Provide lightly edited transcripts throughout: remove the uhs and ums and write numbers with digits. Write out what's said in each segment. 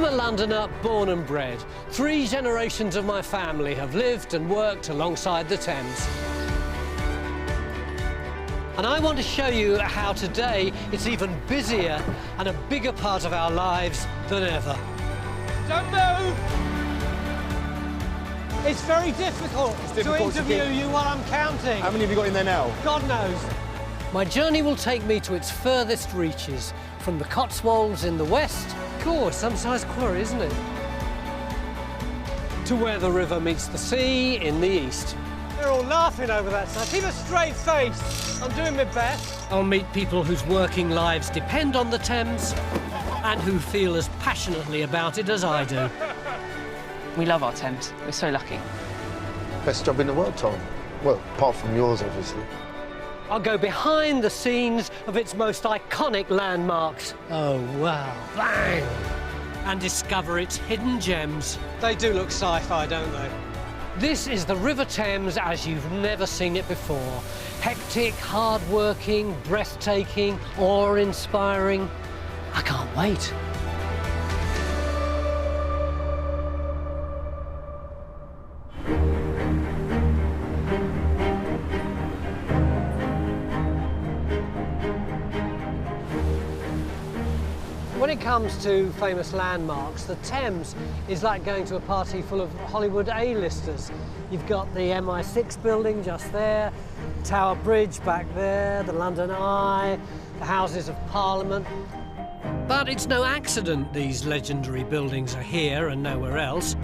I'm a Londoner born and bred. 3 generations of my family have lived and worked alongside the Thames. And I want to show you how today it's even busier and a bigger part of our lives than ever. Don't move! It's very difficult to interview you while I'm counting. How many have you got in there now? God knows. My journey will take me to its furthest reaches, from the Cotswolds in the west, cool, some size quarry, isn't it? To where the river meets the sea in the east. They're all laughing over that stuff. Keep a straight face. I'm doing my best. I'll meet people whose working lives depend on the Thames and who feel as passionately about it as I do. We love our Thames. We're so lucky. Best job in the world, Tom. Well, apart from yours, obviously. I'll go behind the scenes of its most iconic landmarks. Oh, wow. Bang! And discover its hidden gems. They do look sci-fi, don't they? This is the River Thames as you've never seen it before. Hectic, hard-working, breathtaking, awe-inspiring. I can't wait. When it comes to famous landmarks, the Thames is like going to a party full of Hollywood A-listers. You've got the MI6 building just there, Tower Bridge back there, the London Eye, the Houses of Parliament. But it's no accident these legendary buildings are here and nowhere else.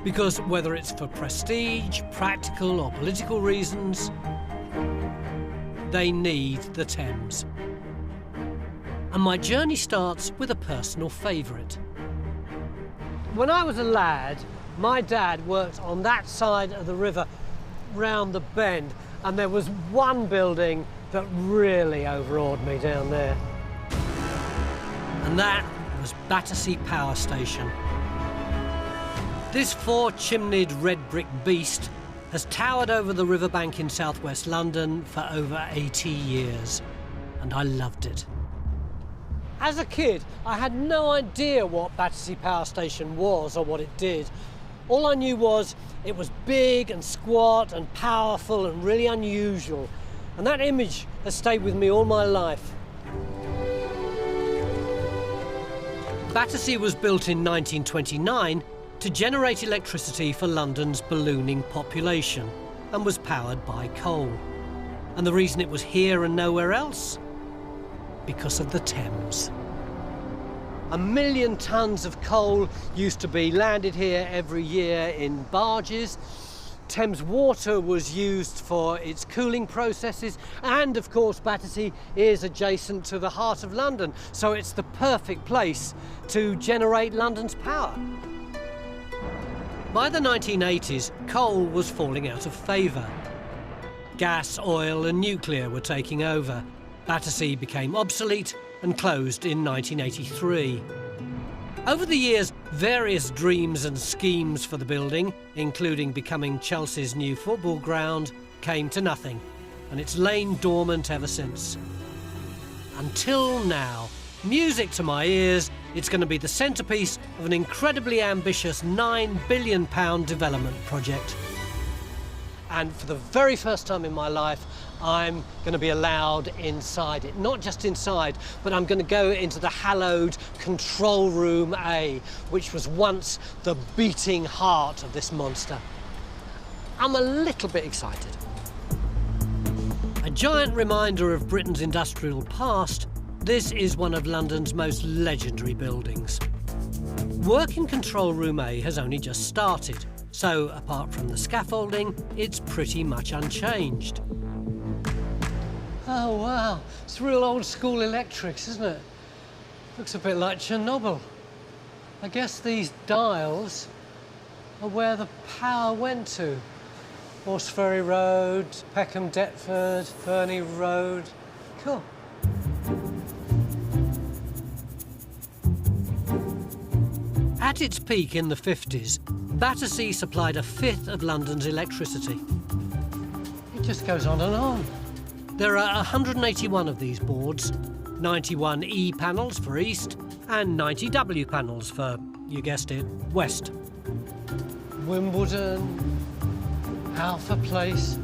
Because whether it's for prestige, practical or political reasons, they need the Thames. And my journey starts with a personal favourite. When I was a lad, my dad worked on that side of the river, round the bend, and there was one building that really overawed me down there. And that was Battersea Power Station. This 4-chimneyed red brick beast has towered over the riverbank in southwest London for over 80 years, and I loved it. As a kid, I had no idea what Battersea Power Station was or what it did. All I knew was it was big and squat and powerful and really unusual. And that image has stayed with me all my life. Battersea was built in 1929 to generate electricity for London's ballooning population and was powered by coal. And the reason it was here and nowhere else? Because of the Thames. 1 million tonnes of coal used to be landed here every year in barges. Thames water was used for its cooling processes, and of course Battersea is adjacent to the heart of London, so it's the perfect place to generate London's power. By the 1980s, coal was falling out of favour. Gas, oil and nuclear were taking over. Battersea became obsolete and closed in 1983. Over the years, various dreams and schemes for the building, including becoming Chelsea's new football ground, came to nothing, and it's lain dormant ever since. Until now. Music to my ears, it's going to be the centrepiece of an incredibly ambitious £9 billion development project. And for the very first time in my life, I'm going to be allowed inside it. Not just inside, but I'm going to go into the hallowed Control Room A, which was once the beating heart of this monster. I'm a little bit excited. A giant reminder of Britain's industrial past, this is one of London's most legendary buildings. Work in Control Room A has only just started, so apart from the scaffolding, it's pretty much unchanged. Oh, wow. It's real old-school electrics, isn't it? Looks a bit like Chernobyl. I guess these dials are where the power went to. Horseferry Road, Peckham Deptford, Fernie Road. Cool. At its peak in the 50s, Battersea supplied 1/5 of London's electricity. It just goes on and on. There are 181 of these boards, 91 E panels for east, and 90W panels for, you guessed it, west. Wimbledon, Alpha Place.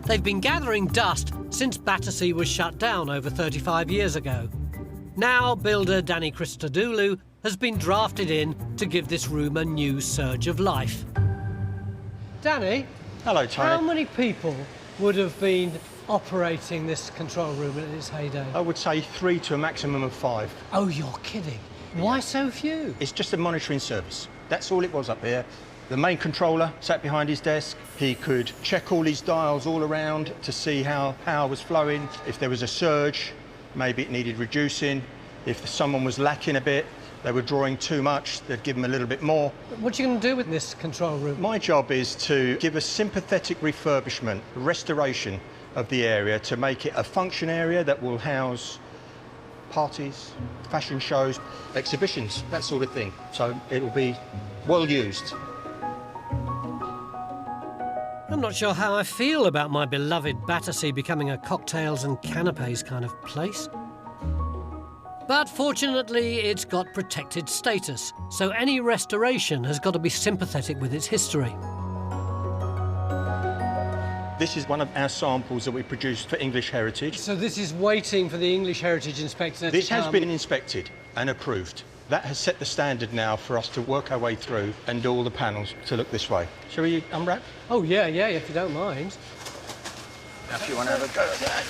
They've been gathering dust since Battersea was shut down over 35 years ago. Now builder Danny Christodoulou has been drafted in to give this room a new surge of life. Danny, Hello, Tony. how many people would have been operating this control room in its heyday? I would say 3 to a maximum of 5. Oh, you're kidding. Why so few? It's just a monitoring service. That's all it was up here. The main controller sat behind his desk. He could check all his dials all around to see how power was flowing. If there was a surge, maybe it needed reducing. If someone was lacking a bit, they were drawing too much, they'd give them a little bit more. What are you going to do with this control room? My job is to give a sympathetic refurbishment, restoration of the area to make it a function area that will house parties, fashion shows, exhibitions, that sort of thing. So it will be well used. I'm not sure how I feel about my beloved Battersea becoming a cocktails and canapes kind of place. But fortunately, it's got protected status, so any restoration has got to be sympathetic with its history. This is one of our samples that we produced for English Heritage. So this is waiting for the English Heritage Inspector This to has come. been inspected and approved. That has set the standard now for us to work our way through and do all the panels to look this way. Shall we unwrap? Oh, yeah, if you don't mind. If you want to have a go at that.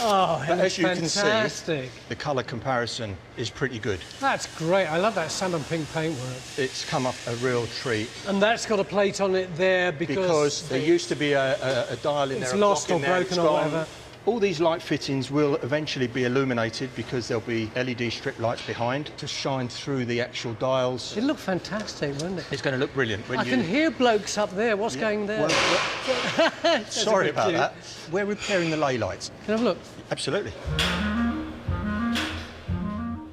Oh, But it's as you can fantastic. see, the colour comparison is pretty good. That's great. I love that salmon pink paintwork. It's come up a real treat. And that's got a plate on it there because There used to be a dial in there. it's a lost clock or in there, broken it's or gone. whatever. All these light fittings will eventually be illuminated because there'll be LED strip lights behind to shine through the actual dials. It'd look fantastic, wouldn't it? It's going to look brilliant. When I can hear blokes up there. What's going there? Sorry about cute. that. We're repairing the lay lights. Can I have a look? Absolutely.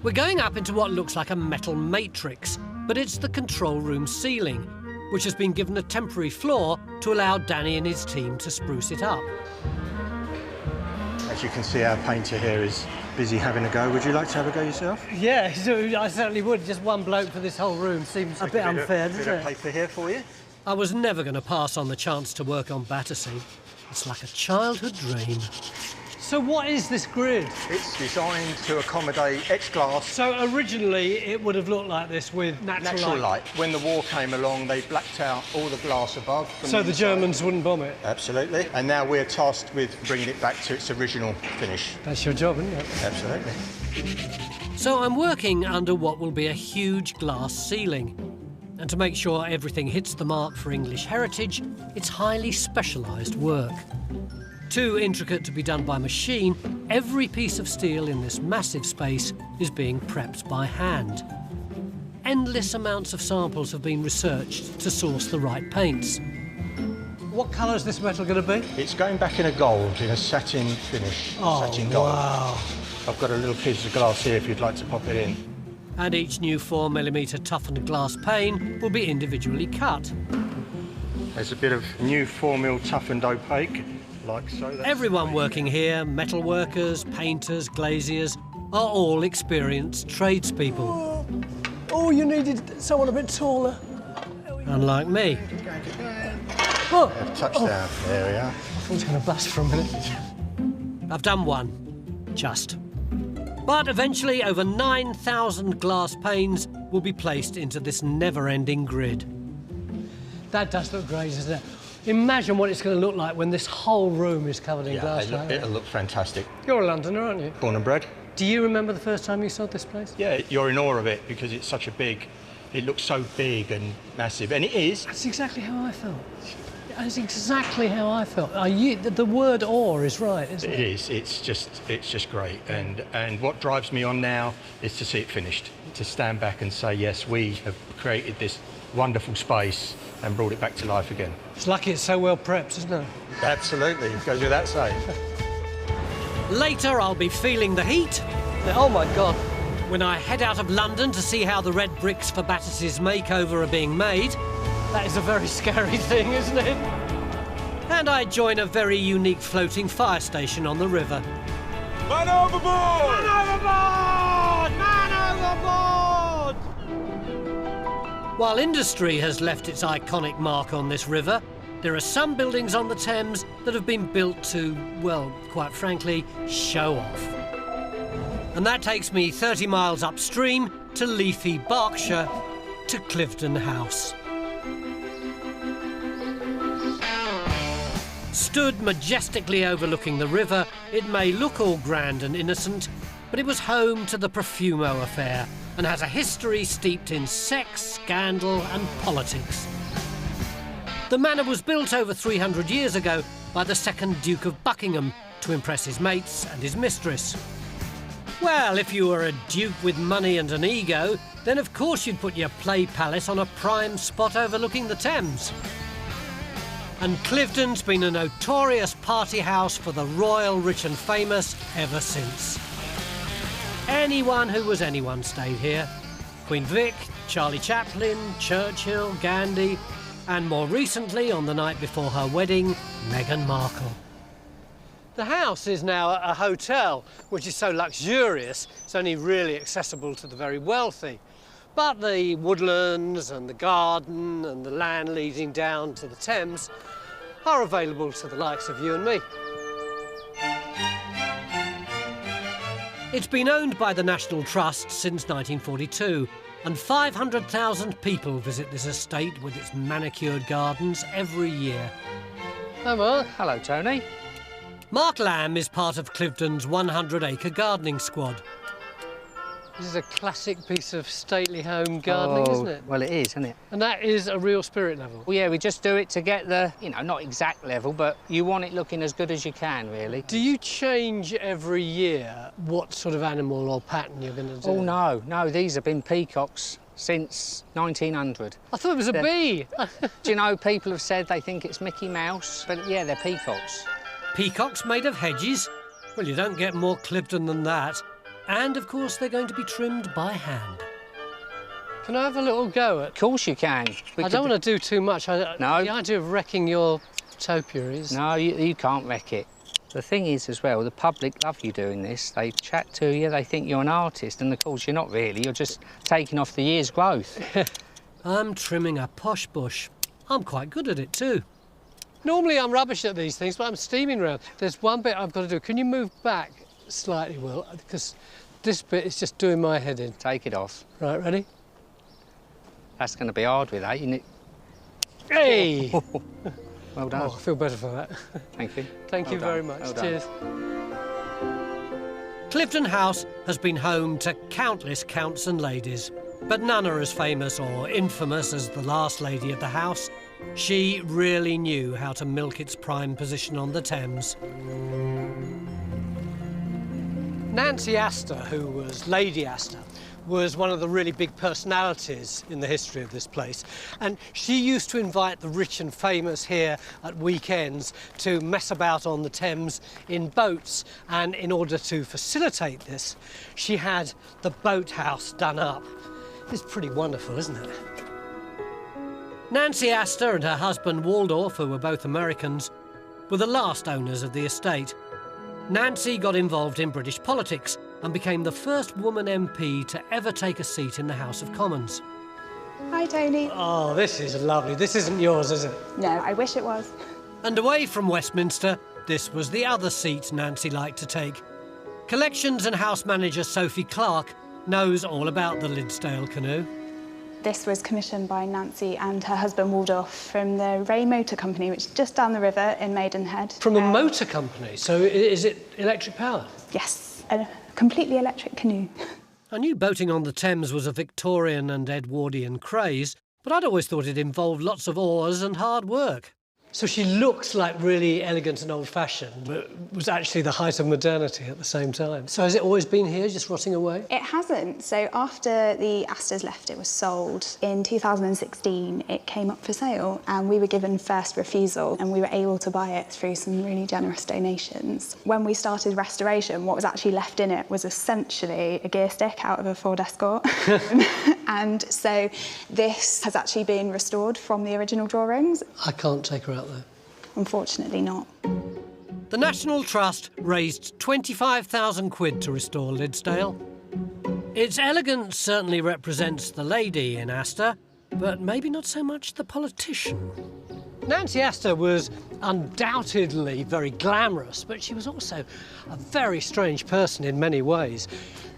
We're going up into what looks like a metal matrix, but it's the control room ceiling, which has been given a temporary floor to allow Danny and his team to spruce it up. As you can see, our painter here is busy having a go. Would you like to have a go yourself? Yeah, I certainly would. Just one bloke for this whole room seems a bit unfair, Bit doesn't of it? paper here for you. I was never going to pass on the chance to work on Battersea. It's like a childhood dream. So what is this grid? It's designed to accommodate etched glass. So originally it would have looked like this with natural Light. When the war came along, they blacked out all the glass above. So the Germans wouldn't bomb it. Absolutely. And now we're tasked with bringing it back to its original finish. That's your job, isn't it? Absolutely. So I'm working under what will be a huge glass ceiling. And to make sure everything hits the mark for English heritage, it's highly specialised work. Too intricate to be done by machine, every piece of steel in this massive space is being prepped by hand. Endless amounts of samples have been researched to source the right paints. What colour is this metal going to be? It's going back in a gold, in a satin finish. Satin gold. Wow. I've got a little piece of glass here if you'd like to pop it in. And each new 4mm toughened glass pane will be individually cut. There's a bit of new 4mm toughened opaque, like so. That's Everyone working here, metal workers, painters, glaziers, are all experienced tradespeople. Oh, you needed someone a bit taller. Unlike me. Oh, touchdown. There we are. I thought it was going to bust for a minute. I've done one. Just. But eventually, over 9,000 glass panes will be placed into this never-ending grid. That does look great, doesn't it? Imagine what it's going to look like when this whole room is covered in glass. It'll look fantastic. You're a Londoner, aren't you? Born and bred. Do you remember the first time you saw this place? Yeah, you're in awe of it because it's such a big, it looks so big and massive, and it is. That's exactly how I felt. That's exactly how I felt. The word awe is right, isn't it? It is. It's just great. And what drives me on now is to see it finished. To stand back and say, yes, we have created this wonderful space and brought it back to life again. It's lucky it's so well prepped, isn't it? Absolutely. It goes without saying. Later, I'll be feeling the heat. Oh my God. When I head out of London to see how the red bricks for Battersea's makeover are being made. That is a very scary thing, isn't it? And I join a very unique floating fire station on the river. Man overboard! Man overboard! Man overboard! overboard! While industry has left its iconic mark on this river, there are some buildings on the Thames that have been built to, well, quite frankly, show off. And that takes me 30 miles upstream to leafy Berkshire, to Cliveden House. Stood majestically overlooking the river, it may look all grand and innocent, but it was home to the Profumo affair and has a history steeped in sex, scandal and politics. The manor was built over 300 years ago by the second Duke of Buckingham to impress his mates and his mistress. Well, if you were a duke with money and an ego, then of course you'd put your play palace on a prime spot overlooking the Thames. And Cliveden's been a notorious party house for the royal, rich and famous ever since. Anyone who was anyone stayed here. Queen Vic, Charlie Chaplin, Churchill, Gandhi, and more recently, on the night before her wedding, Meghan Markle. The house is now a hotel, which is so luxurious, it's only really accessible to the very wealthy. But the woodlands and the garden and the land leading down to the Thames are available to the likes of you and me. It's been owned by the National Trust since 1942, and 500,000 people visit this estate with its manicured gardens every year. Hi, Mark. Hello, Tony. Mark Lamb is part of Cliveden's 100-acre gardening squad. This is a classic piece of stately home gardening, isn't it? Well, it is, isn't it? And that is a real spirit level. Well, yeah, we just do it to get the, you know, not exact level, but you want it looking as good as you can, really. Do you change every year what sort of animal or pattern you're going to do? Oh, no, these have been peacocks since 1900. I thought it was a bee. Do you know, people have said they think it's Mickey Mouse, but yeah, they're peacocks. Peacocks made of hedges? Well, you don't get more Cliveden than that. And, of course, they're going to be trimmed by hand. Can I have a little go at... Of course you can. I don't want to do too much. No. The idea of wrecking your topiaries... No, you can't wreck it. The thing is, as well, the public love you doing this. They chat to you, they think you're an artist, and, of course, you're not really. You're just taking off the year's growth. I'm trimming a posh bush. I'm quite good at it, too. Normally, I'm rubbish at these things, but I'm steaming round. There's one bit I've got to do. Can you move back slightly, Will? Because this bit is just doing my head in. Take it off. Right, ready? That's going to be hard with that, isn't it? Hey! Well done. Oh, I feel better for that. Thank you. Thank you very much. Well done. Cheers. Cliveden House has been home to countless counts and ladies, but none are as famous or infamous as the last lady of the house. She really knew how to milk its prime position on the Thames. Nancy Astor, who was Lady Astor, was one of the really big personalities in the history of this place. And she used to invite the rich and famous here at weekends to mess about on the Thames in boats. And in order to facilitate this, she had the boathouse done up. It's pretty wonderful, isn't it? Nancy Astor and her husband Waldorf, who were both Americans, were the last owners of the estate. Nancy got involved in British politics and became the first woman MP to ever take a seat in the House of Commons. Hi, Tony. Oh, this is lovely. This isn't yours, is it? No, I wish it was. And away from Westminster, this was the other seat Nancy liked to take. Collections and house manager Sophie Clark knows all about the Liddesdale canoe. This was commissioned by Nancy and her husband Waldorf from the Ray Motor Company, which is just down the river in Maidenhead. From a motor company? So is it electric power? Yes, a completely electric canoe. I knew boating on the Thames was a Victorian and Edwardian craze, but I'd always thought it involved lots of oars and hard work. So she looks like really elegant and old-fashioned, but was actually the height of modernity at the same time. So has it always been here, just rotting away? It hasn't. So after the Astors left, it was sold. In 2016, it came up for sale, and we were given first refusal, and we were able to buy it through some really generous donations. When we started restoration, what was actually left in it was essentially a gear stick out of a Ford Escort. And so this has actually been restored from the original drawings. I can't take her out there. Unfortunately not. The National Trust raised 25,000 quid to restore Liddesdale. Its elegance certainly represents the lady in Astor, but maybe not so much the politician. Nancy Astor was undoubtedly very glamorous, but she was also a very strange person in many ways.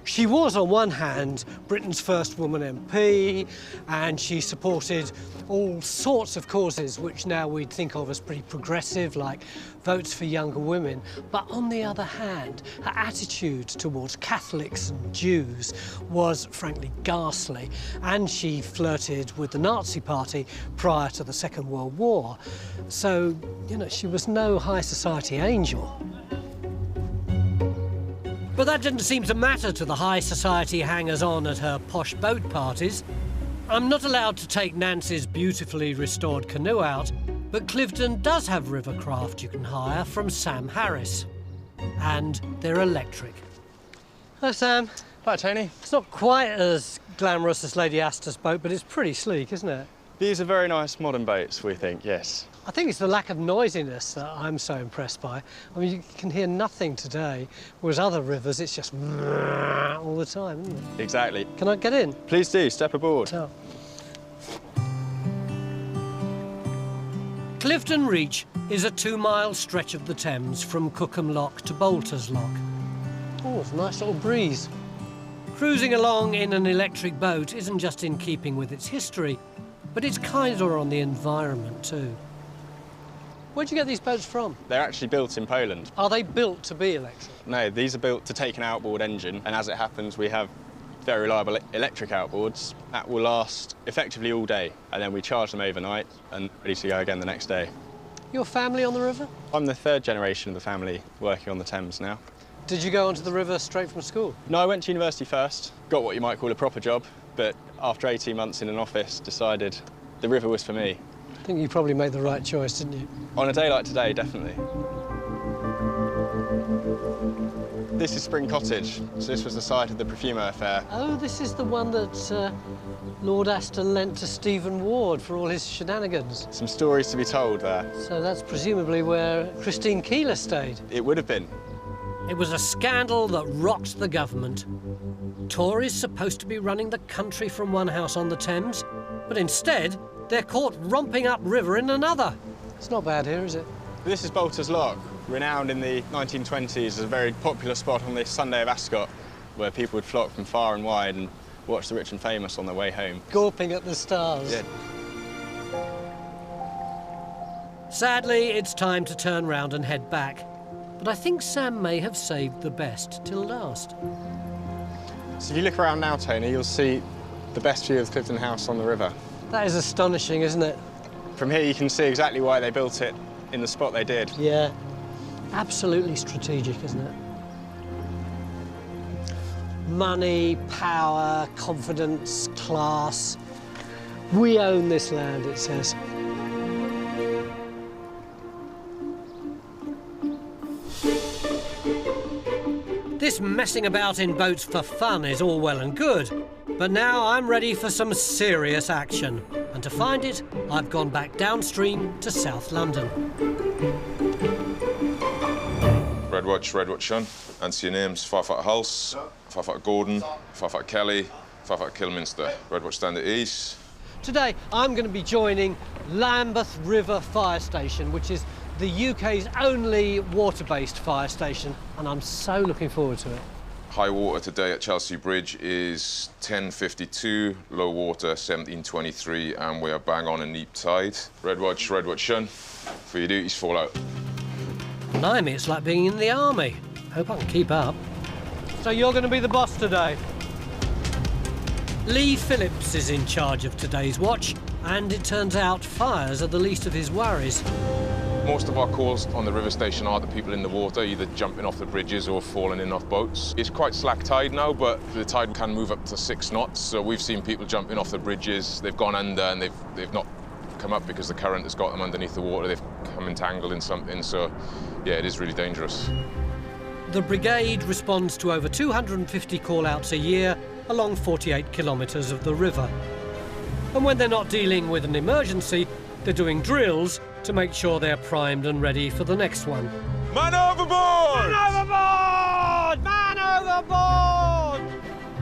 She was, on one hand, Britain's first woman MP, and she supported all sorts of causes which now we'd think of as pretty progressive, like votes for younger women. But on the other hand, her attitude towards Catholics and Jews was frankly ghastly, and she flirted with the Nazi Party prior to the Second World War. So, you know, she was no high society angel. But that didn't seem to matter to the high society hangers-on at her posh boat parties. I'm not allowed to take Nancy's beautifully restored canoe out, but Cliveden does have rivercraft you can hire from Sam Harris. And they're electric. Hello, Sam. Hi, Tony. It's not quite as glamorous as Lady Astor's boat, but it's pretty sleek, isn't it? These are very nice modern boats, we think, yes. I think it's the lack of noisiness that I'm so impressed by. I mean, you can hear nothing today, whereas other rivers, it's just all the time, isn't it? Exactly. Can I get in? Please do, step aboard. Oh. Cliveden Reach is a 2-mile stretch of the Thames from Cookham Lock to Bolter's Lock. Oh, it's a nice little breeze. Cruising along in an electric boat isn't just in keeping with its history, but it's kinder on the environment too. Where'd you get these boats from? They're actually built in Poland. Are they built to be electric? No, these are built to take an outboard engine, and as it happens, we have very reliable electric outboards that will last effectively all day, and then we charge them overnight and ready to go again the next day. Your family on the river? I'm the 3rd generation of the family working on the Thames now. Did you go onto the river straight from school? No, I went to university first, got what you might call a proper job, but after 18 months in an office, decided the river was for me. I think you probably made the right choice, didn't you? On a day like today, definitely. This is Spring Cottage, so this was the site of the Profumo affair. Oh, this is the one that Lord Astor lent to Stephen Ward for all his shenanigans. Some stories to be told there. So that's presumably where Christine Keeler stayed. It would have been. It was a scandal that rocked the government. Tories supposed to be running the country from one house on the Thames, but instead they're caught romping upriver in another. It's not bad here, is it? This is Bolter's Lock, renowned in the 1920s as a very popular spot on this Sunday of Ascot, where people would flock from far and wide and watch the rich and famous on their way home. Gawping at the stars. Yeah. Sadly, it's time to turn round and head back. But I think Sam may have saved the best till last. So if you look around now, Tony, you'll see the best view of Cliveden House on the river. That is astonishing, isn't it? From here you can see exactly why they built it in the spot they did. Yeah, absolutely strategic, isn't it? Money, power, confidence, class. We own this land, it says. This messing about in boats for fun is all well and good, but now I'm ready for some serious action. And to find it, I've gone back downstream to South London. Red Watch Shun. Answer your names: Firefighter Hulse, Firefighter Gordon, Firefighter Kelly, Firefighter Kilminster. Red Watch stand at ease. Today, I'm going to be joining Lambeth River Fire Station, which is the UK's only water-based fire station, and I'm so looking forward to it. High water today at Chelsea Bridge is 10:52, low water 17:23, and we are bang on a neap tide. Red Watch Shun. For your duties, fall out. Blimey, it's like being in the army. Hope I can keep up. So you're going to be the boss today? Lee Phillips is in charge of today's watch, and it turns out fires are the least of his worries. Most of our calls on the river station are the people in the water, either jumping off the bridges or falling in off boats. It's quite slack tide now, but the tide can move up to 6 knots, so we've seen people jumping off the bridges. They've gone under and they've not come up because the current has got them underneath the water. They've come entangled in something, so yeah, it is really dangerous. The brigade responds to over 250 call-outs a year along 48 kilometres of the river. And when they're not dealing with an emergency, they're doing drills to make sure they're primed and ready for the next one. Man overboard! Man overboard! Man overboard!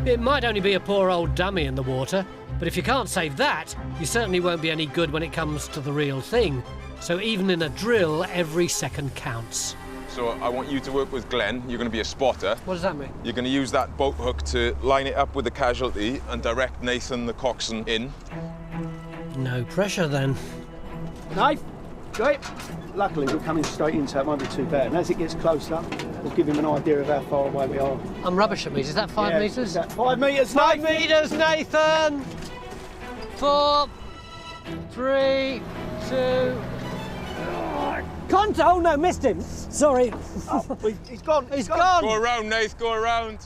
It might only be a poor old dummy in the water, but if you can't save that, you certainly won't be any good when it comes to the real thing. So even in a drill, every second counts. So I want you to work with Glenn. You're going to be a spotter. What does that mean? You're going to use that boat hook to line it up with the casualty and direct Nathan, the coxswain, in. No pressure then. Knife, got it. Luckily, we're coming straight in, so it won't be too bad. And as it gets closer, we'll give him an idea of how far away we are. I'm rubbish at meters. Is that 5 metres? Is that 5 metres, 5 Nathan? metres, Nathan! 4, 3, 2... Contact! Oh no, missed him. Sorry. Oh, he's gone. He's gone. Go around, Nath, go around.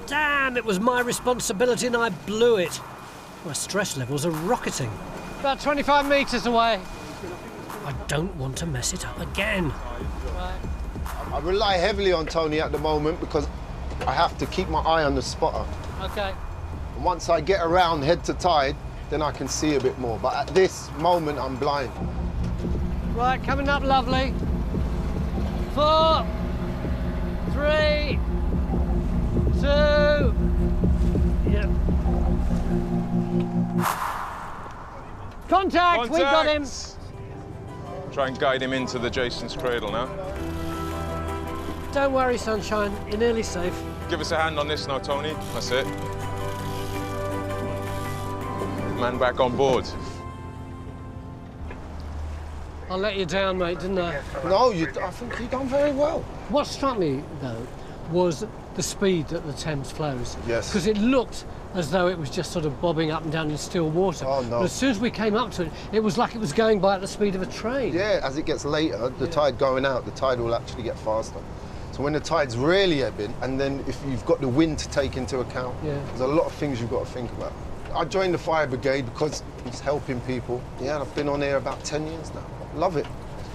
Damn, it was my responsibility and I blew it. My stress levels are rocketing. About 25 metres away. I don't want to mess it up again. I rely heavily on Tony at the moment because I have to keep my eye on the spotter. OK. And once I get around head to tide, then I can see a bit more. But at this moment, I'm blind. Right, coming up, lovely. 4, 3, 2... Yep. Contact! We got him! Try and guide him into the Jason's cradle now. Don't worry, sunshine. You're nearly safe. Give us a hand on this now, Tony. That's it. Man back on board. I let you down, mate, didn't I? No, I think you've done very well. What struck me, though, was the speed that the Thames flows. Yes. Because it looked as though it was just sort of bobbing up and down in still water. Oh, no. But as soon as we came up to it, it was like it was going by at the speed of a train. Yeah, as it gets later, the tide going out, the tide will actually get faster. So when the tide's really ebbing, and then if you've got the wind to take into account, there's a lot of things you've got to think about. I joined the Fire Brigade because it's helping people. Yeah, I've been on here about 10 years now. Love it.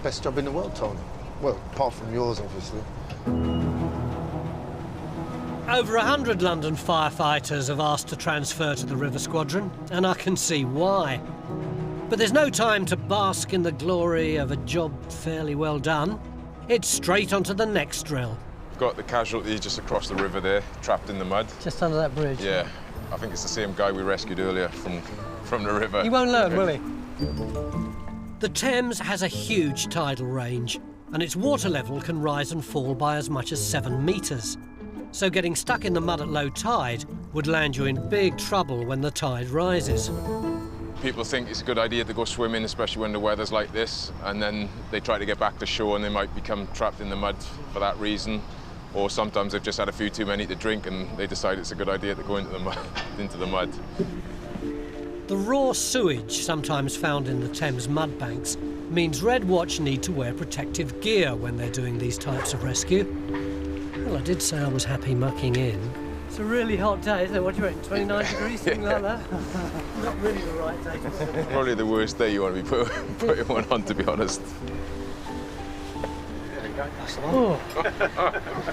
Best job in the world, Tony. Well, apart from yours, obviously. Over 100 London firefighters have asked to transfer to the River Squadron, and I can see why. But there's no time to bask in the glory of a job fairly well done. It's straight onto the next drill. We've got the casualty just across the river there, trapped in the mud. Just under that bridge. Yeah, I think it's the same guy we rescued earlier from the river. He won't learn, will he? The Thames has a huge tidal range, and its water level can rise and fall by as much as 7 metres. So getting stuck in the mud at low tide would land you in big trouble when the tide rises. People think it's a good idea to go swimming, especially when the weather's like this, and then they try to get back to shore and they might become trapped in the mud for that reason. Or sometimes they've just had a few too many to drink and they decide it's a good idea to go into the mud. The raw sewage sometimes found in the Thames mud banks means Red Watch need to wear protective gear when they're doing these types of rescue. Well, I did say I was happy mucking in. It's a really hot day, isn't it? What do you reckon, 29 degrees, something like that? Not really the right day. Probably the worst day you want to be putting one on, to be honest. Oh,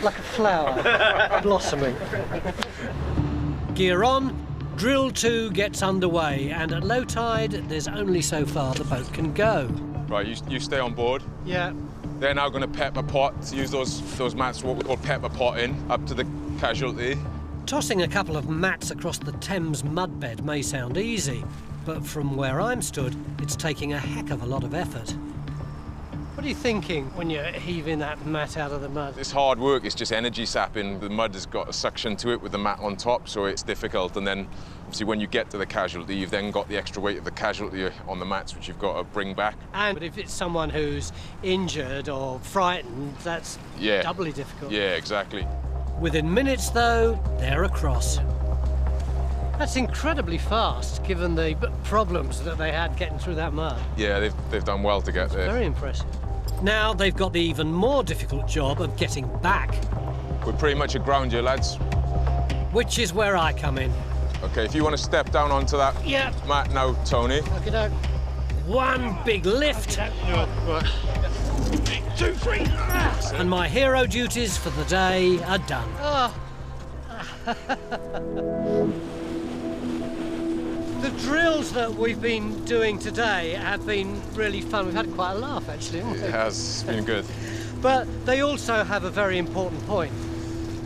like a flower, blossoming. Gear on, drill 2 gets underway, and at low tide, there's only so far the boat can go. Right, you stay on board. Yeah. They're now going to pepper pot, to use those mats, what we call pepper potting, up to the casualty. Tossing a couple of mats across the Thames mudbed may sound easy, but from where I'm stood, it's taking a heck of a lot of effort. What are you thinking when you're heaving that mat out of the mud? It's hard work, it's just energy sapping. The mud has got a suction to it with the mat on top, so it's difficult. And then, obviously, when you get to the casualty, you've then got the extra weight of the casualty on the mats, which you've got to bring back. And if it's someone who's injured or frightened, that's doubly difficult. Yeah, exactly. Within minutes, though, they're across. That's incredibly fast, given the problems that they had getting through that mud. Yeah, they've done well to get there. Very impressive. Now they've got the even more difficult job of getting back. We're pretty much aground here, lads. Which is where I come in. OK, if you want to step down onto that mat now, Tony. Okey-doke. One big lift. Right. 2, 3. And my hero duties for the day are done. Oh. The drills that we've been doing today have been really fun. We've had quite a laugh, actually, haven't we? It has been good. But they also have a very important point.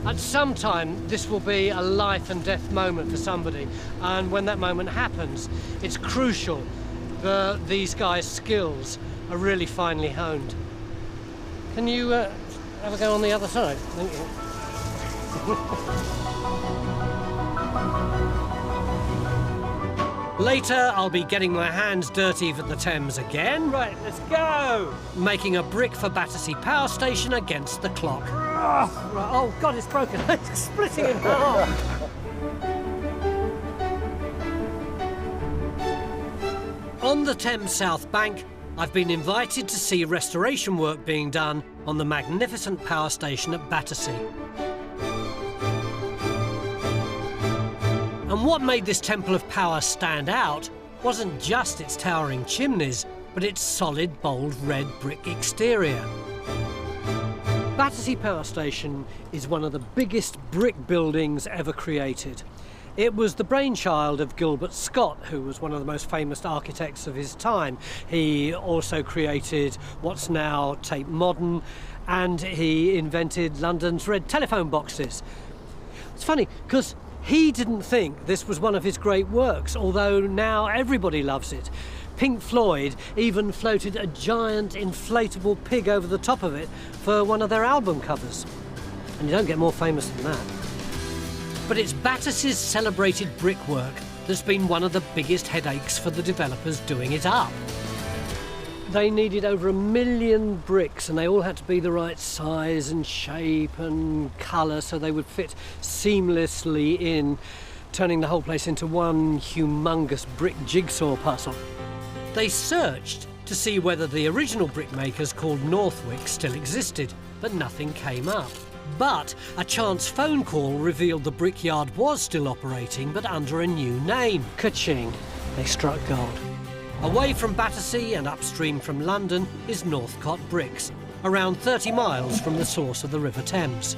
At some time, this will be a life and death moment for somebody, and when that moment happens, it's crucial that these guys' skills are really finely honed. Can you have a go on the other side? Thank you. Later, I'll be getting my hands dirty for the Thames again. Right, let's go! Making a brick for Battersea Power Station against the clock. Oh, God, it's broken. It's splitting in half. On the Thames South Bank, I've been invited to see restoration work being done on the magnificent power station at Battersea. And what made this temple of power stand out wasn't just its towering chimneys, but its solid, bold red brick exterior. Battersea Power Station is one of the biggest brick buildings ever created. It was the brainchild of Gilbert Scott, who was one of the most famous architects of his time. He also created what's now Tate Modern, and he invented London's red telephone boxes. It's funny, because he didn't think this was one of his great works, although now everybody loves it. Pink Floyd even floated a giant inflatable pig over the top of it for one of their album covers. And you don't get more famous than that. But it's Battersea's celebrated brickwork that's been one of the biggest headaches for the developers doing it up. They needed over 1 million bricks, and they all had to be the right size and shape and colour so they would fit seamlessly in, turning the whole place into one humongous brick jigsaw puzzle. They searched to see whether the original brickmakers called Northwick still existed, but nothing came up. But a chance phone call revealed the brickyard was still operating, but under a new name. Ka-ching, they struck gold. Away from Battersea and upstream from London is Northcott Bricks, around 30 miles from the source of the River Thames.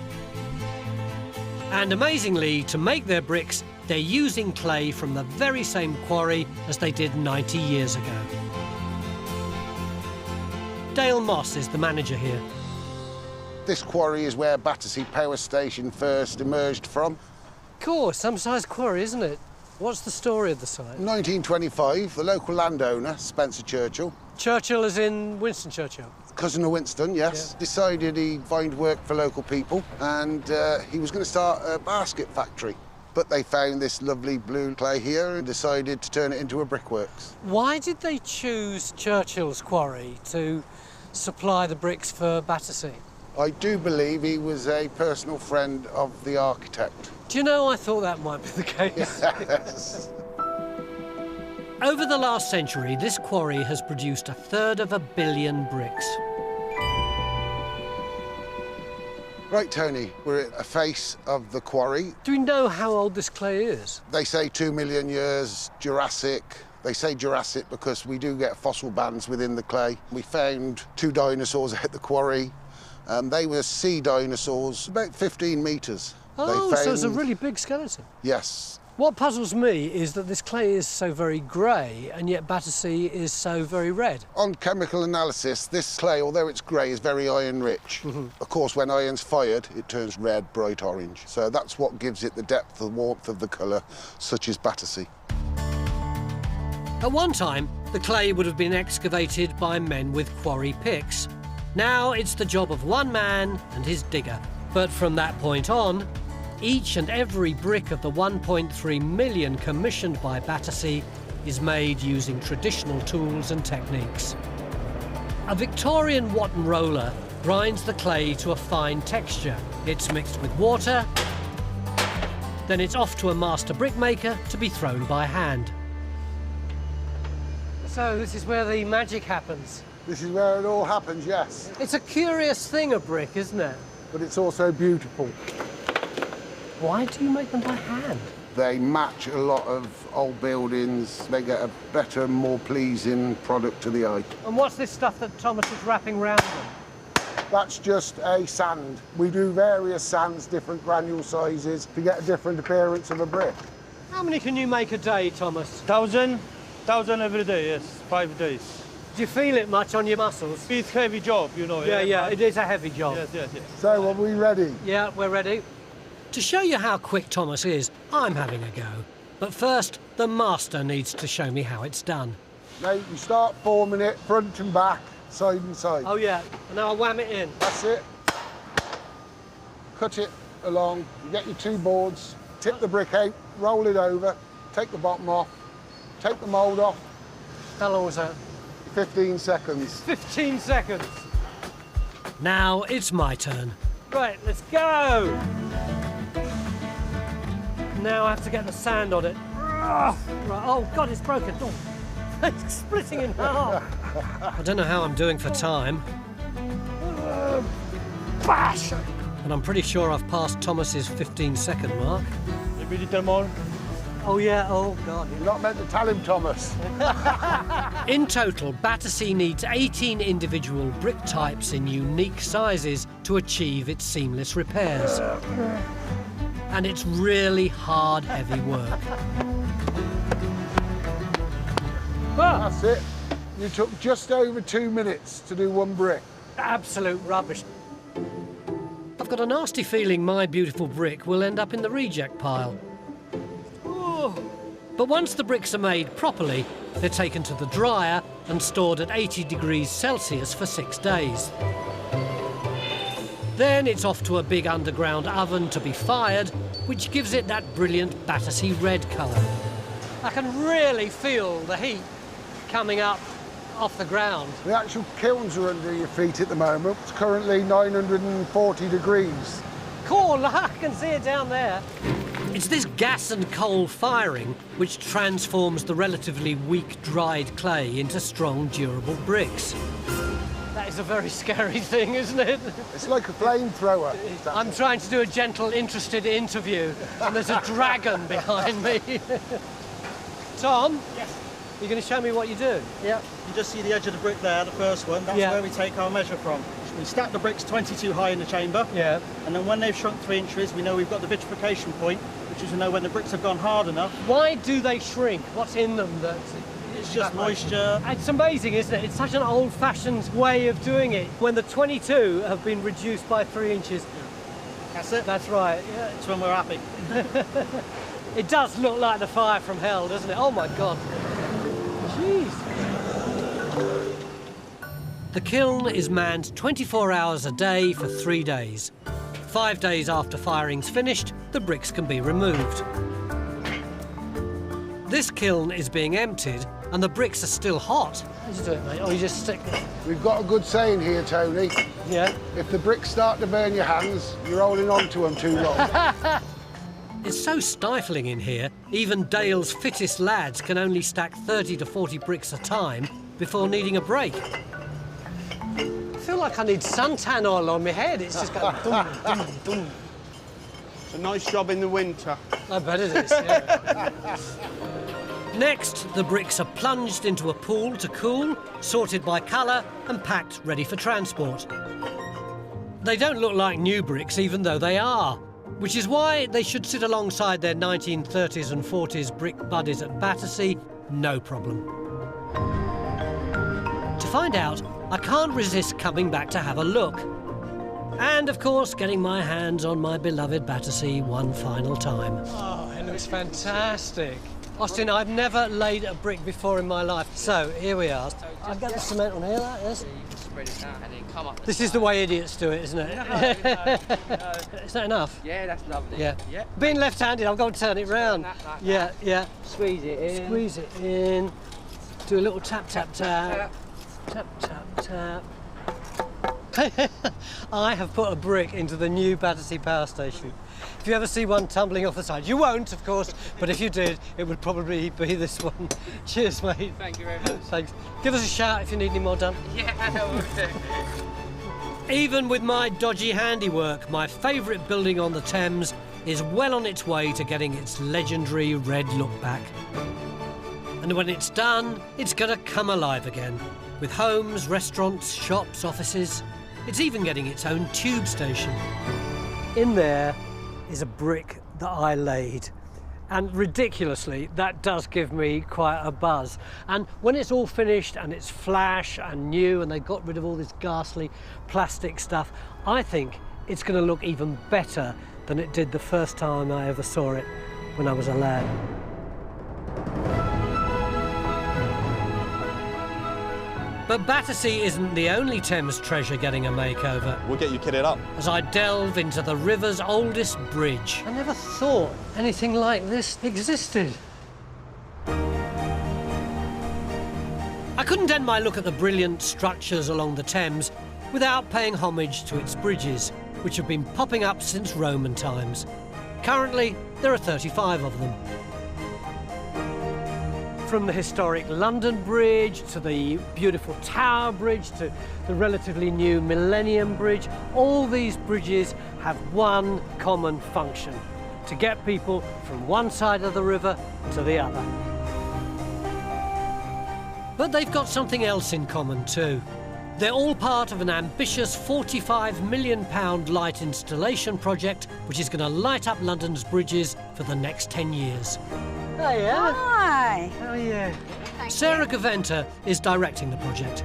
And amazingly, to make their bricks, they're using clay from the very same quarry as they did 90 years ago. Dale Moss is the manager here. This quarry is where Battersea Power Station first emerged from. Cool, some size quarry, isn't it? What's the story of the site? 1925, the local landowner, Spencer Churchill. Churchill as in Winston Churchill? Cousin of Winston, yes. Yeah. Decided he'd find work for local people, and he was going to start a basket factory. But they found this lovely blue clay here and decided to turn it into a brickworks. Why did they choose Churchill's quarry to supply the bricks for Battersea? I do believe he was a personal friend of the architect. Do you know, I thought that might be the case. Yes. Over the last century, this quarry has produced 1/3 of 1 billion bricks. Right, Tony, we're at a face of the quarry. Do we know how old this clay is? They say 2 million years, Jurassic. They say Jurassic because we do get fossil bands within the clay. We found 2 dinosaurs at the quarry. They were sea dinosaurs, about 15 metres. Oh, so it's a really big skeleton. Yes. What puzzles me is that this clay is so very grey, and yet Battersea is so very red. On chemical analysis, this clay, although it's grey, is very iron-rich. Of course, when iron's fired, it turns red, bright orange. So that's what gives it the depth, the warmth of the colour, such as Battersea. At one time, the clay would have been excavated by men with quarry picks. Now it's the job of one man and his digger. But from that point on, each and every brick of the 1.3 million commissioned by Battersea is made using traditional tools and techniques. A Victorian Watton roller grinds the clay to a fine texture. It's mixed with water, then it's off to a master brickmaker to be thrown by hand. So this is where the magic happens. This is where it all happens, yes. It's a curious thing, a brick, isn't it? But it's also beautiful. Why do you make them by hand? They match a lot of old buildings. They get a better, more pleasing product to the eye. And what's this stuff that Thomas is wrapping round them? That's just a sand. We do various sands, different granule sizes, to get a different appearance of a brick. How many can you make a day, Thomas? 1,000 every day, yes, 5 days. Do you feel it much on your muscles? It's a heavy job, you know. Yeah, it is a heavy job. Yes. So, are we ready? Yeah, we're ready. To show you how quick Thomas is, I'm having a go. But first, the master needs to show me how it's done. Now you start forming it front and back, side and side. Oh yeah, and now I wham it in. That's it. Cut it along, you get your 2 boards, tip the brick out, roll it over, take the bottom off, take the mould off. How long was that? 15 seconds. 15 seconds. Now it's my turn. Right, let's go. Now I have to get the sand on it. Right. Oh God, it's broken. Oh. It's splitting in half. I don't know how I'm doing for time. Bash! And I'm pretty sure I've passed Thomas's 15-second mark. You really done more? Oh yeah, oh God. You're not meant to tell him, Thomas. In total, Battersea needs 18 individual brick types in unique sizes to achieve its seamless repairs. And it's really hard, heavy work. That's it. You took just over 2 minutes to do 1 brick. Absolute rubbish. I've got a nasty feeling my beautiful brick will end up in the reject pile. But once the bricks are made properly, they're taken to the dryer and stored at 80 degrees Celsius for 6 days. Then it's off to a big underground oven to be fired, which gives it that brilliant Battersea red colour. I can really feel the heat coming up off the ground. The actual kilns are under your feet at the moment. It's currently 940 degrees. Cool, I can see it down there. It's this gas and coal firing which transforms the relatively weak dried clay into strong, durable bricks. That is a very scary thing, isn't it? It's like a flamethrower. I'm trying to do a gentle, interested interview, and there's a dragon behind me. Tom? Yes. You're going to show me what you do? Yeah. You just see the edge of the brick there, the first one. That's where we take our measure from. We stack the bricks 22 high in the chamber. Yeah. And then when they've shrunk 3 inches, we know we've got the vitrification point, which is to know when the bricks have gone hard enough. Why do they shrink? What's in them that... It's just moisture. It's amazing, isn't it? It's such an old-fashioned way of doing it. When the 22 have been reduced by 3 inches. That's it. That's right. Yeah. It's when we're happy. It does look like the fire from hell, doesn't it? Oh my God. Jeez. The kiln is manned 24 hours a day for 3 days. 5 days after firing's finished, the bricks can be removed. This kiln is being emptied and the bricks are still hot. How do you do it, mate? Oh, you just stick them. We've got a good saying here, Tony. Yeah? If the bricks start to burn your hands, you're holding on to them too long. It's so stifling in here, even Dale's fittest lads can only stack 30 to 40 bricks a time before needing a break. I feel like I need suntan oil on my head. It's just going boom, boom, boom. It's a nice job in the winter. I bet it is, yeah. Next, the bricks are plunged into a pool to cool, sorted by colour and packed ready for transport. They don't look like new bricks even though they are, which is why they should sit alongside their 1930s and 40s brick buddies at Battersea, no problem. To find out, I can't resist coming back to have a look. And, of course, getting my hands on my beloved Battersea one final time. Oh, it looks fantastic. Austin, I've never laid a brick before in my life. So, here we are. I've got the cement on here, like this. This is the way idiots do it, isn't it? No. Is that enough? Yeah, that's lovely. Yeah. Being left-handed, I've got to turn it round. Yeah, yeah. Squeeze it in. Squeeze it in. Do a little tap, tap, tap. Tap, tap, tap. I have put a brick into the new Battersea Power Station. If you ever see one tumbling off the side, you won't, of course, but if you did, it would probably be this one. Cheers, mate. Thank you very much. Thanks. Give us a shout if you need any more done. Yeah, I will do. Even with my dodgy handiwork, my favourite building on the Thames is well on its way to getting its legendary red look back. And when it's done, it's going to come alive again, with homes, restaurants, shops, offices. It's even getting its own tube station. In there is a brick that I laid. And ridiculously, that does give me quite a buzz. And when it's all finished and it's flash and new and they got rid of all this ghastly plastic stuff, I think it's going to look even better than it did the first time I ever saw it when I was a lad. But Battersea isn't the only Thames treasure getting a makeover. We'll get you kitted up. As I delve into the river's oldest bridge. I never thought anything like this existed. I couldn't end my look at the brilliant structures along the Thames without paying homage to its bridges, which have been popping up since Roman times. Currently, there are 35 of them. From the historic London Bridge to the beautiful Tower Bridge to the relatively new Millennium Bridge, all these bridges have one common function: to get people from one side of the river to the other. But they've got something else in common too. They're all part of an ambitious £45 million light installation project which is going to light up London's bridges for the next 10 years. Hiya. Hi. How are you? Sarah Gaventa is directing the project.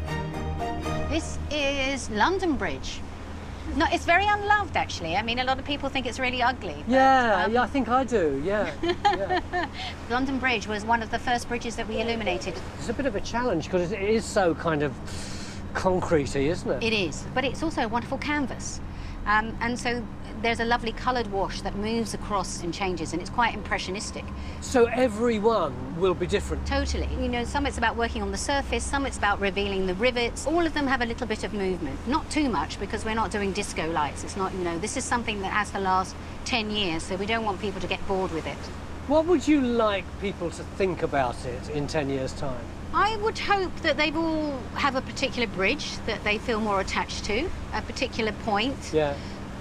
This is London Bridge. No, it's very unloved, actually. I mean, a lot of people think it's really ugly. But, yeah, I think I do, yeah. London Bridge was one of the first bridges that we illuminated. It's a bit of a challenge because it is so kind of concretey, isn't it? It is, but it's also a wonderful canvas. And so there's a lovely coloured wash that moves across and changes, and it's quite impressionistic. So every one will be different? Totally. You know, some it's about working on the surface, some it's about revealing the rivets. All of them have a little bit of movement. Not too much, because we're not doing disco lights. It's not, you know, this is something that has to last 10 years, so we don't want people to get bored with it. What would you like people to think about it in 10 years' time? I would hope that they all have a particular bridge that they feel more attached to, a particular point. Yeah.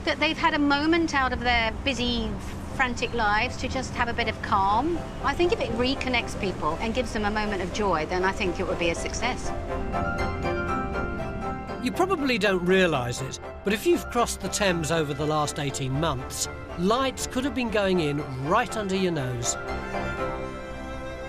That they've had a moment out of their busy, frantic lives to just have a bit of calm. I think if it reconnects people and gives them a moment of joy, then I think it would be a success. You probably don't realise it, but if you've crossed the Thames over the last 18 months, lights could have been going in right under your nose.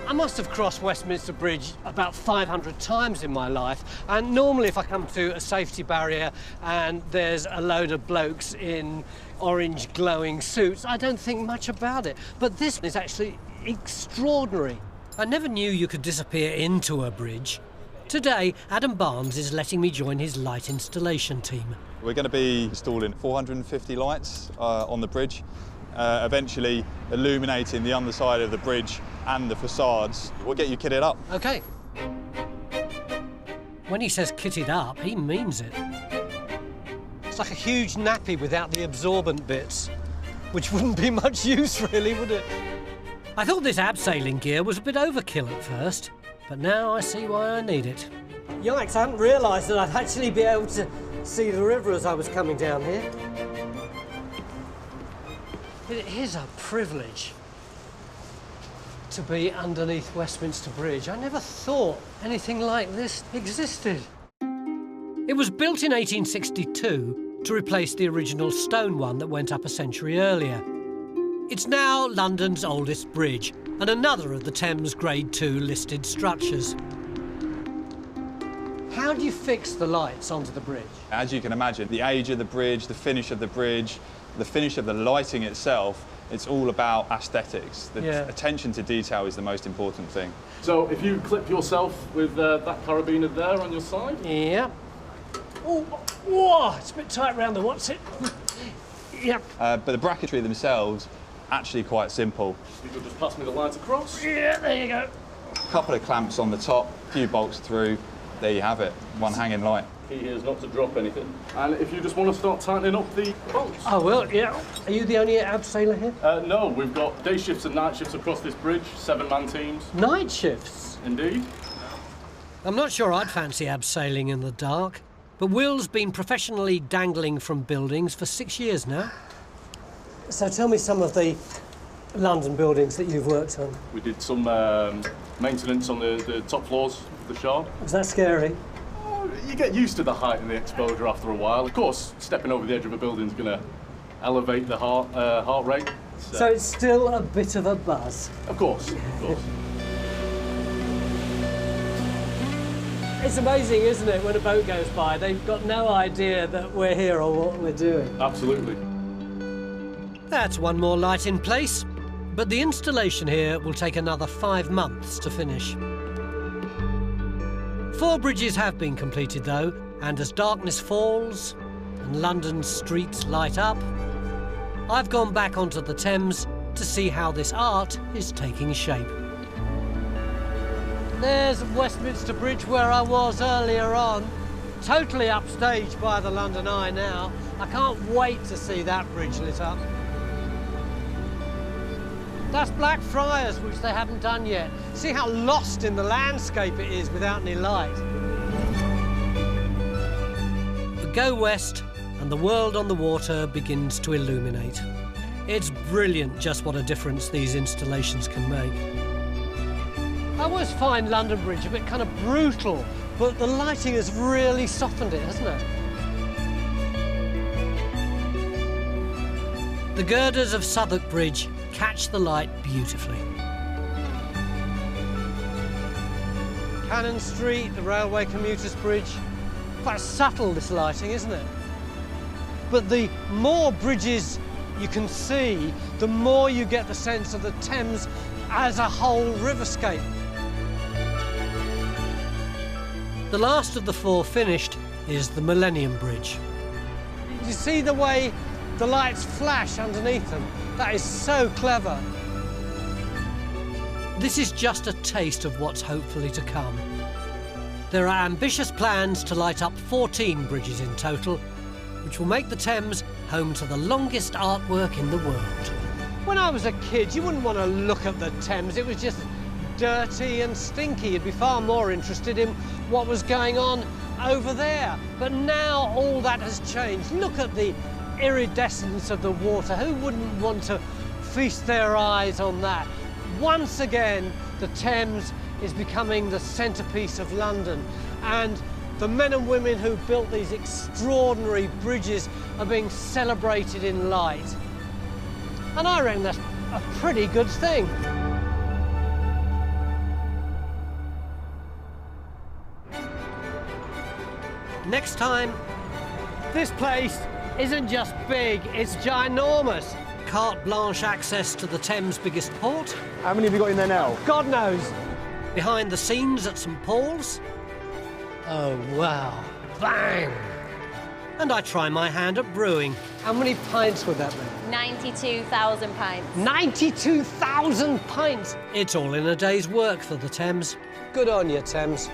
I must have crossed Westminster Bridge about 500 times in my life, and normally if I come to a safety barrier and there's a load of blokes in orange glowing suits, I don't think much about it. But this is actually extraordinary. I never knew you could disappear into a bridge. Today, Adam Barnes is letting me join his light installation team. We're going to be installing 450 lights on the bridge, eventually illuminating the underside of the bridge and the facades. We'll get you kitted up. OK. When he says kitted up, he means it. It's like a huge nappy without the absorbent bits, which wouldn't be much use, really, would it? I thought this abseiling gear was a bit overkill at first, but now I see why I need it. Yikes, I hadn't realised that I'd actually be able to see the river as I was coming down here. It is a privilege to be underneath Westminster Bridge. I never thought anything like this existed. It was built in 1862 to replace the original stone one that went up a century earlier. It's now London's oldest bridge and another of the Thames Grade 2 listed structures. How do you fix the lights onto the bridge? As you can imagine, the age of the bridge, the finish of the bridge, the finish of the lighting itself, it's all about aesthetics. The attention to detail is the most important thing. So if you clip yourself with that carabiner there on your side. Yeah. Oh, whoa, it's a bit tight round the what's it? Yeah. But the bracketry themselves, actually quite simple. You could just pass me the lights across. Yeah, there you go. A couple of clamps on the top, a few bolts through. There you have it, one hanging light. Key here is not to drop anything. And if you just want to start tightening up the bolts. I will, yeah. Are you the only abseiler here? No, we've got day shifts and night shifts across this bridge, 7-man teams. Night shifts? Indeed. I'm not sure I'd fancy abseiling in the dark, but Will's been professionally dangling from buildings for 6 years now. So tell me some of the London buildings that you've worked on. We did some maintenance on the top floors of the Shard. Was that scary? You get used to the height and the exposure after a while. Of course, stepping over the edge of a building is going to elevate the heart rate. So it's still a bit of a buzz? Of course, of course. It's amazing, isn't it, when a boat goes by, they've got no idea that we're here or what we're doing. Absolutely. That's one more light in place, but the installation here will take another 5 months to finish. 4 bridges have been completed though, and as darkness falls and London's streets light up, I've gone back onto the Thames to see how this art is taking shape. There's Westminster Bridge where I was earlier on. Totally upstaged by the London Eye now. I can't wait to see that bridge lit up. That's Blackfriars, which they haven't done yet. See how lost in the landscape it is without any light. But go west and the world on the water begins to illuminate. It's brilliant just what a difference these installations can make. I always find London Bridge a bit kind of brutal, but the lighting has really softened it, hasn't it? The girders of Southwark Bridge catch the light beautifully. Cannon Street, the railway commuters bridge. Quite subtle, this lighting, isn't it? But the more bridges you can see, the more you get the sense of the Thames as a whole riverscape. The last of the 4 finished is the Millennium Bridge. You see the way the lights flash underneath them? That is so clever. This is just a taste of what's hopefully to come. There are ambitious plans to light up 14 bridges in total, which will make the Thames home to the longest artwork in the world. When I was a kid, you wouldn't want to look at the Thames. It was just dirty and stinky. You'd be far more interested in what was going on over there. But now all that has changed. Look at the iridescence of the water. Who wouldn't want to feast their eyes on that? Once again, the Thames is becoming the centrepiece of London, and the men and women who built these extraordinary bridges are being celebrated in light. And I reckon that's a pretty good thing. Next time, this place isn't just big, it's ginormous. Carte blanche access to the Thames' biggest port. How many have you got in there now? God knows. Behind the scenes at St Paul's. Oh, wow. Bang! And I try my hand at brewing. How many pints would that be? 92,000 pints. 92,000 pints! It's all in a day's work for the Thames. Good on you, Thames.